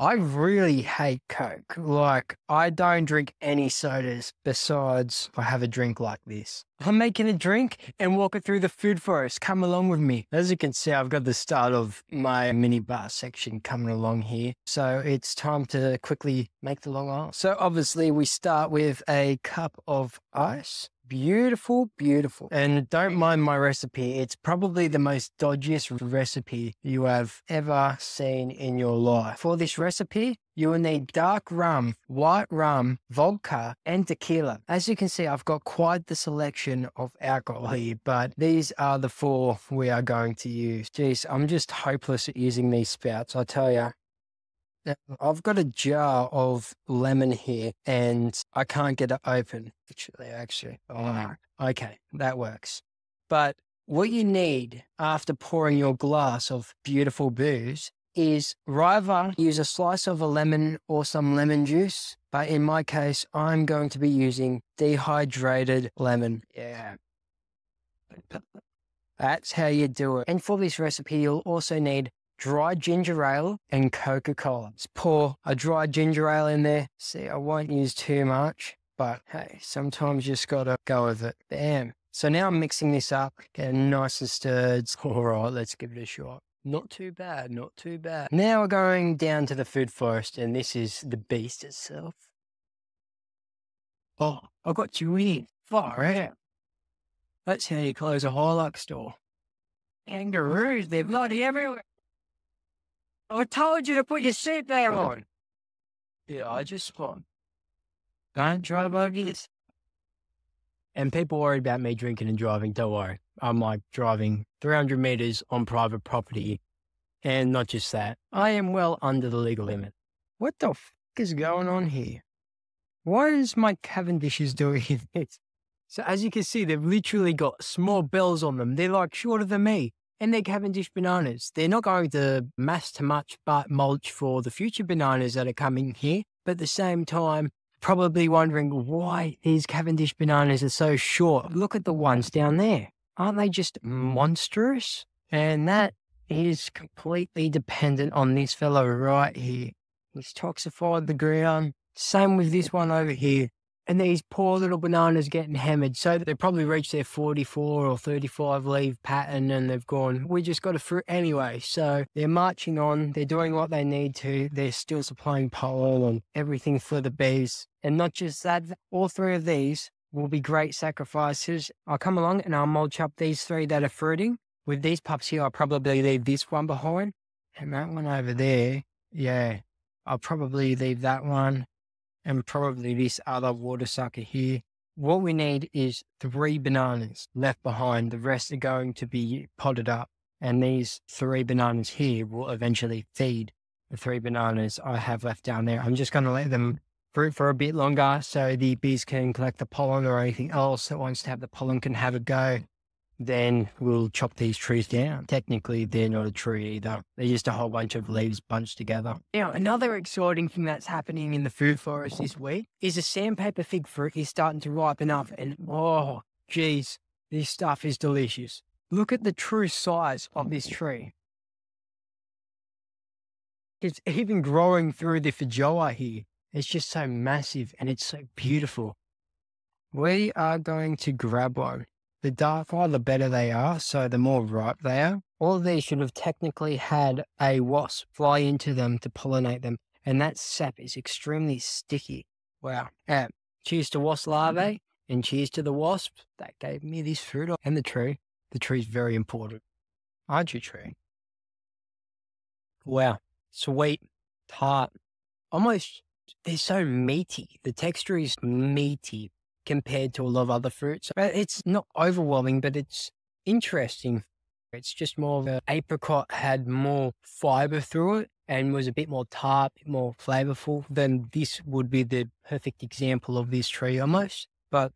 I really hate Coke. Like, I don't drink any sodas besides I have a drink like this. I'm making a drink and walking through the food forest. Come along with me. As you can see, I've got the start of my mini bar section coming along here. So it's time to quickly make the long aisle. So obviously we start with a cup of ice. Beautiful, beautiful. And don't mind my recipe. It's probably the most dodgiest recipe you have ever seen in your life. For this recipe, you will need dark rum, white rum, vodka, and tequila. As you can see, I've got quite the selection of alcohol here, but these are the four we are going to use. Jeez, I'm just hopeless at using these spouts, I tell you. I've got a jar of lemon here and I can't get it open. Actually. Oh, okay, that works. But what you need after pouring your glass of beautiful booze is either use a slice of a lemon or some lemon juice. But in my case, I'm going to be using dehydrated lemon. Yeah. That's how you do it. And for this recipe, you'll also need dry ginger ale and Coca-Cola. Let's pour a dry ginger ale in there. See, I won't use too much, but hey, sometimes you just gotta go with it. Bam. So now I'm mixing this up, getting nice and stirred. All right, let's give it a shot. Not too bad, not too bad. Now we're going down to the food forest, and this is the beast itself. Oh, I got you in. Far out. That's how you close a Hilux store. Kangaroos, they're bloody everywhere. I told you to put your seatbelt on. Yeah, I just spun. Don't drive over this. And people worried about me drinking and driving. Don't worry. I'm like driving 300 meters on private property. And not just that, I am well under the legal limit. What the f is going on here? Why is my Cavendishes doing this? So as you can see, they've literally got small bells on them. They're like shorter than me. And they're Cavendish bananas. They're not going to mass to much but mulch for the future bananas that are coming here. But at the same time, probably wondering why these Cavendish bananas are so short. Look at the ones down there. Aren't they just monstrous? And that is completely dependent on this fellow right here. He's toxified the ground. Same with this one over here. And these poor little bananas getting hammered. So they probably reached their 44 or 35 leaf pattern and they've gone, we just got a fruit anyway. So they're marching on. They're doing what they need to. They're still supplying pollen and everything for the bees. And not just that, all three of these will be great sacrifices. I'll come along and I'll mulch up these three that are fruiting. With these pups here, I'll probably leave this one behind. And that one over there, yeah, I'll probably leave that one. And probably this other water sucker here. What we need is 3 bananas left behind. The rest are going to be potted up. And these 3 bananas here will eventually feed the 3 bananas I have left down there. I'm just going to let them fruit for a bit longer so the bees can collect the pollen or anything else that wants to have the pollen can have a go. Then we'll chop these trees down. Technically, they're not a tree either. They're just a whole bunch of leaves bunched together. Now, another exciting thing that's happening in the food forest this week is the sandpaper fig fruit is starting to ripen up. And oh, geez, this stuff is delicious. Look at the true size of this tree. It's even growing through the feijoa here. It's just so massive and it's so beautiful. We are going to grab one. The darker, the better they are, so the more ripe they are. All of these should have technically had a wasp fly into them to pollinate them, and that sap is extremely sticky. Wow. Cheers to wasp larvae, and cheers to the wasp that gave me this fruit. And the tree. The tree's very important. Aren't you, tree? Wow. Sweet, tart, almost, they're so meaty. The texture is meaty compared to a lot of other fruits. It's not overwhelming, but it's interesting. It's just more of an apricot had more fiber through it and was a bit more tart, a bit more flavorful than this would be the perfect example of this tree almost. But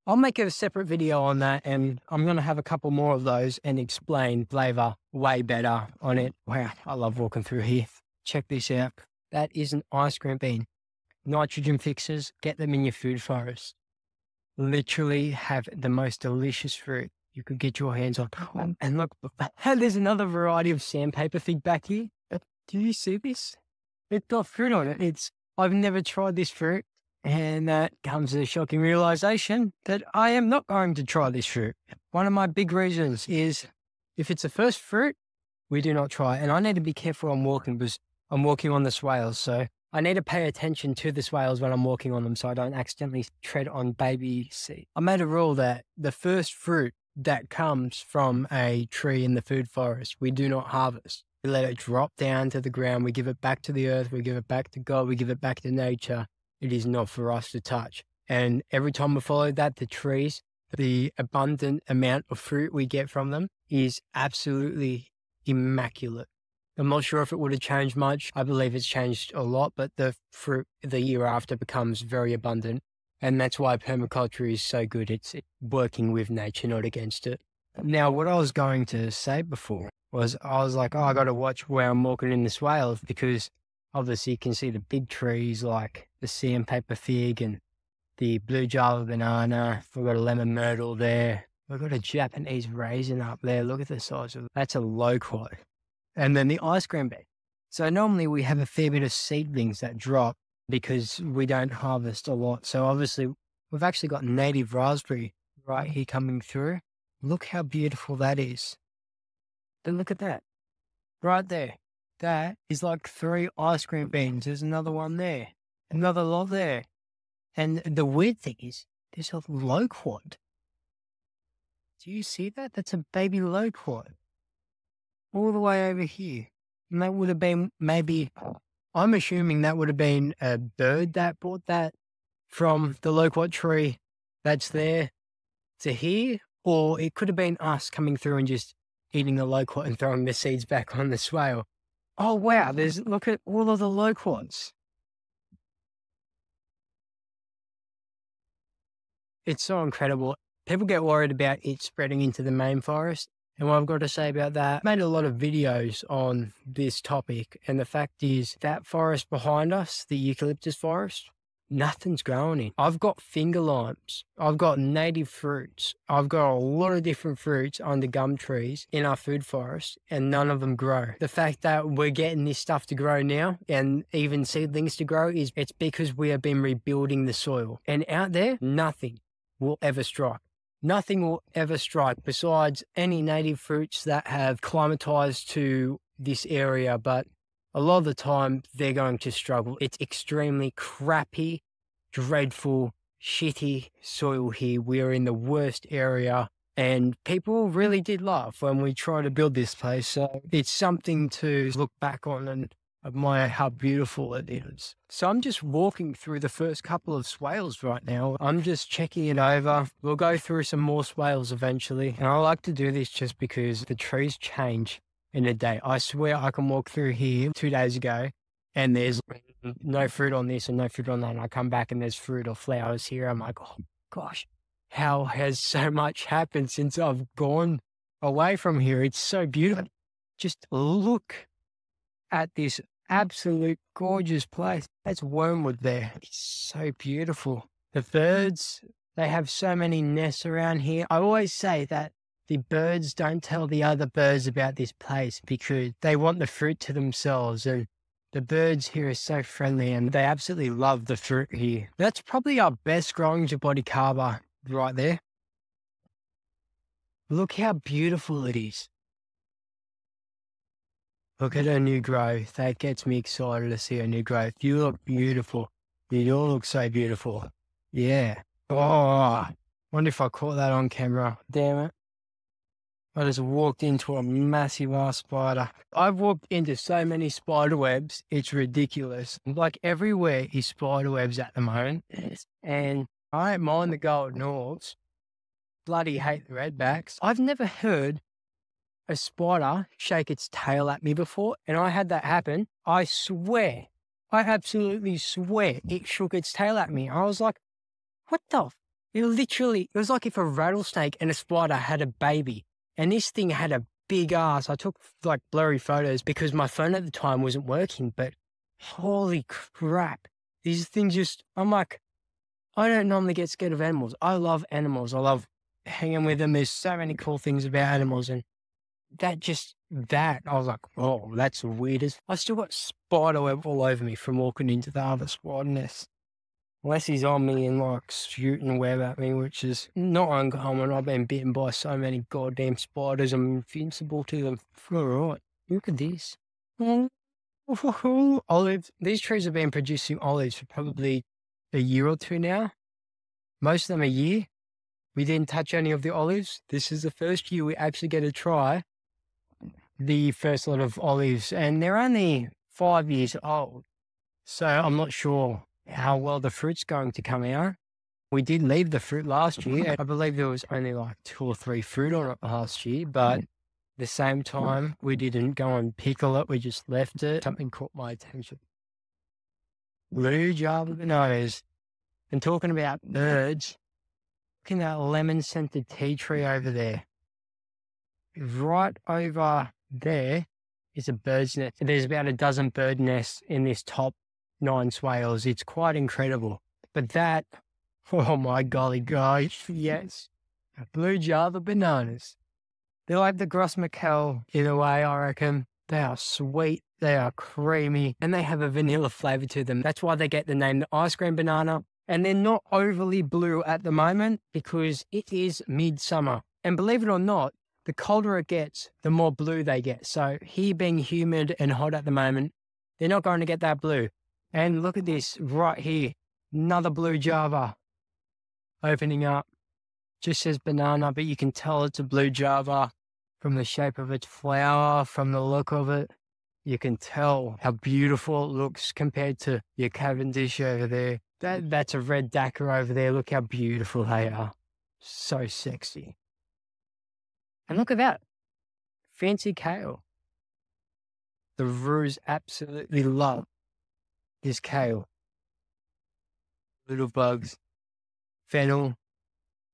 I'll make a separate video on that and I'm going to have a couple more of those and explain flavor way better on it. Wow, I love walking through here. Check this out. That is an ice cream bean. Nitrogen fixers, get them in your food forest. Literally have the most delicious fruit you could get your hands on. And look, there's another variety of sandpaper fig back here. Do you see this? It's got fruit on it. I've never tried this fruit. And that comes to the shocking realization that I am not going to try this fruit. One of my big reasons is if it's a first fruit, we do not try. And I need to be careful when I'm walking because I'm walking on the swales. So I need to pay attention to the swales when I'm walking on them so I don't accidentally tread on baby seed. I made a rule that the first fruit that comes from a tree in the food forest, we do not harvest. We let it drop down to the ground. We give it back to the earth. We give it back to God. We give it back to nature. It is not for us to touch. And every time we follow that, the trees, the abundant amount of fruit we get from them is absolutely immaculate. I'm not sure if it would have changed much. I believe it's changed a lot, but the fruit the year after becomes very abundant. And that's why permaculture is so good. It's working with nature, not against it. Now, what I was going to say before was I was like, oh, I got to watch where I'm walking in the Swales because obviously you can see the big trees like the Sandpaper fig and the blue Java banana. We've got a lemon myrtle there. We've got a Japanese raisin up there. Look at the size of it. That's a loquat. And then the ice cream bed. So normally we have a fair bit of seedlings that drop because we don't harvest a lot. So obviously we've actually got native raspberry right here coming through. Look how beautiful that is. Then look at that. Right there. That is like 3 ice cream beans. There's another one there. Another lot there. And the weird thing is, there's a loquat. Do you see that? That's a baby loquat. All the way over here. And that would have been maybe, I'm assuming that would have been a bird that brought that from the loquat tree that's there to here. Or it could have been us coming through and just eating the loquat and throwing the seeds back on the swale. Oh, wow. Look at all of the loquats. It's so incredible. People get worried about it spreading into the main forest. And what I've got to say about that, I made a lot of videos on this topic. And the fact is that forest behind us, the eucalyptus forest, nothing's growing in. I've got finger limes. I've got native fruits. I've got a lot of different fruits under gum trees in our food forest, and none of them grow. The fact that we're getting this stuff to grow now and even seedlings to grow it's because we have been rebuilding the soil. And out there, nothing will ever strike. Nothing will ever strike besides any native fruits that have climatized to this area, but a lot of the time they're going to struggle. It's extremely crappy, dreadful, shitty soil here. We are in the worst area and people really did laugh when we tried to build this place. So it's something to look back on and admire how beautiful it is. So I'm just walking through the first couple of swales right now. I'm just checking it over. We'll go through some more swales eventually. And I like to do this just because the trees change in a day. I swear I can walk through here 2 days ago and there's no fruit on this and no fruit on that. And I come back and there's fruit or flowers here. I'm like, oh gosh, how has so much happened since I've gone away from here? It's so beautiful. Just look at this absolute gorgeous place. That's wormwood there. It's so beautiful. The birds, they have so many nests around here. I always say that the birds don't tell the other birds about this place because they want the fruit to themselves. And the birds here are so friendly and they absolutely love the fruit here. That's probably our best growing jaboticaba right there. Look how beautiful it is. Look at her new growth. That gets me excited to see her new growth. You look beautiful. You all look so beautiful. Yeah. Oh, wonder if I caught that on camera. Damn it. I just walked into a massive ass spider. I've walked into so many spider webs. It's ridiculous. Like everywhere is spider webs at the moment. And I don't mind the golden orbs. Bloody hate the redbacks. I've never heard a spider shake its tail at me before, and I had that happen. I swear, I absolutely swear it shook its tail at me. I was like, what the? It was like if a rattlesnake and a spider had a baby, and this thing had a big ass. I took like blurry photos because my phone at the time wasn't working, but holy crap. These things just, I'm like, I don't normally get scared of animals. I love animals. I love hanging with them. There's so many cool things about animals, and I was like, oh, that's the weirdest. I still got spider web all over me from walking into the other spider nest. Unless he's on me and like shooting web at me, which is not uncommon. I've been bitten by so many goddamn spiders. I'm invincible to them. All right, look at this. Olives. These trees have been producing olives for probably a year or two now. Most of them a year. We didn't touch any of the olives. This is the first year we actually get to try the first lot of olives, and they're only 5 years old. So I'm not sure how well the fruit's going to come out. We did leave the fruit last year. I believe there was only like 2 or 3 fruit on it last year, but at the same time, we didn't go and pickle it. We just left it. Something caught my attention. Blue Java bananas. And talking about birds, look at that lemon-scented tea tree over there. Right over there is a bird's nest. There's about a dozen bird nests in this top 9 swales. It's quite incredible. But that, oh my golly gosh, yes. Blue Java bananas. They're like the Gros Michel in a way, I reckon. They are sweet, they are creamy, and they have a vanilla flavour to them. That's why they get the name the ice cream banana. And they're not overly blue at the moment because it is midsummer. And believe it or not, the colder it gets, the more blue they get. So here being humid and hot at the moment, they're not going to get that blue. And look at this right here, another blue Java opening up. Just says banana, but you can tell it's a blue Java from the shape of its flower, from the look of it. You can tell how beautiful it looks compared to your Cavendish over there. That's a red Dakar over there. Look how beautiful they are. So sexy. And look at that. Fancy kale. The roos absolutely love this kale. Little bugs. Fennel.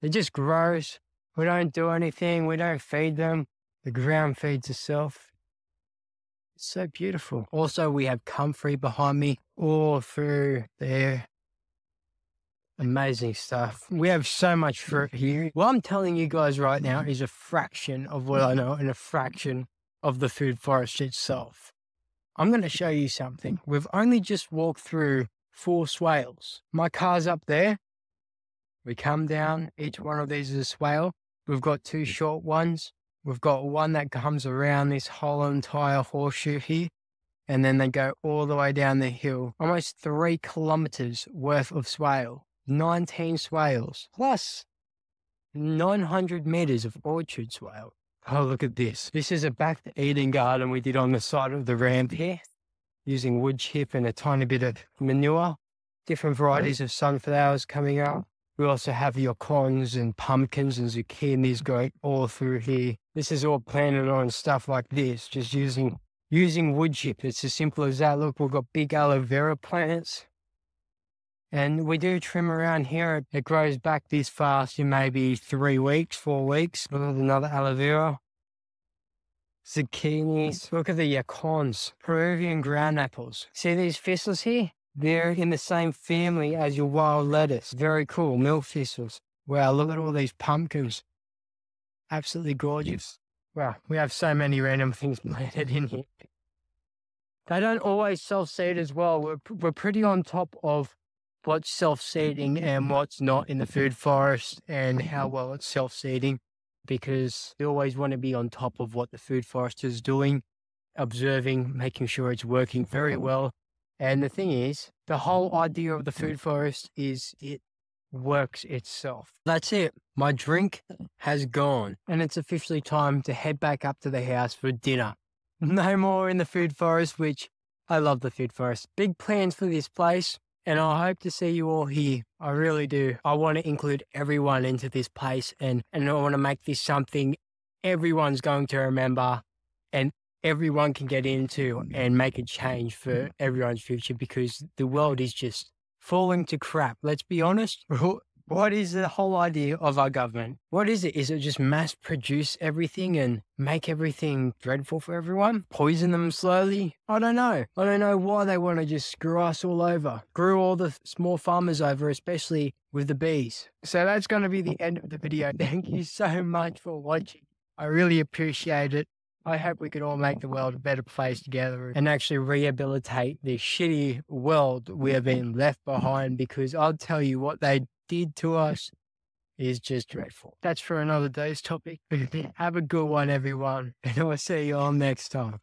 It just grows. We don't do anything. We don't feed them. The ground feeds itself. It's so beautiful. Also, we have comfrey behind me all through there. Amazing stuff. We have so much fruit here. What I'm telling you guys right now is a fraction of what I know and a fraction of the food forest itself. I'm going to show you something. We've only just walked through 4 swales. My car's up there. We come down. Each one of these is a swale. We've got 2 short ones. We've got one that comes around this whole entire horseshoe here. And then they go all the way down the hill. Almost 3 kilometers worth of swale. 19 swales, plus 900 meters of orchard swale. Oh, look at this. This is a back to Eden garden we did on the side of the ramp here, using wood chip and a tiny bit of manure. Different varieties of sunflowers coming up. We also have yacons and pumpkins and zucchinis going all through here. This is all planted on stuff like this, just using wood chip. It's as simple as that. Look, we've got big aloe vera plants. And we do trim around here. It grows back this fast in maybe 3 weeks, 4 weeks. Look at another aloe vera. Zucchinis. Look at the yacons. Peruvian ground apples. See these thistles here? They're in the same family as your wild lettuce. Very cool. Milk thistles. Wow, look at all these pumpkins. Absolutely gorgeous. Wow, we have so many random things planted in here. They don't always self-seed as well. We're pretty on top of what's self-seeding and what's not in the food forest and how well it's self-seeding, because we always want to be on top of what the food forest is doing, observing, making sure it's working very well. And the thing is, the whole idea of the food forest is it works itself. That's it. My drink has gone and it's officially time to head back up to the house for dinner. No more in the food forest, which I love the food forest. Big plans for this place. And I hope to see you all here. I really do. I want to include everyone into this place and I want to make this something everyone's going to remember and everyone can get into and make a change for everyone's future, because the world is just falling to crap. Let's be honest. What is the whole idea of our government? What is it? Is it just mass produce everything and make everything dreadful for everyone? Poison them slowly? I don't know. I don't know why they want to just screw us all over. Screw all the small farmers over, especially with the bees. So that's going to be the end of the video. Thank you so much for watching. I really appreciate it. I hope we could all make the world a better place together and actually rehabilitate this shitty world we have been left behind, because I'll tell you what they did to us is just dreadful. That's for another day's topic. Have a good one, everyone, and I'll see you all next time.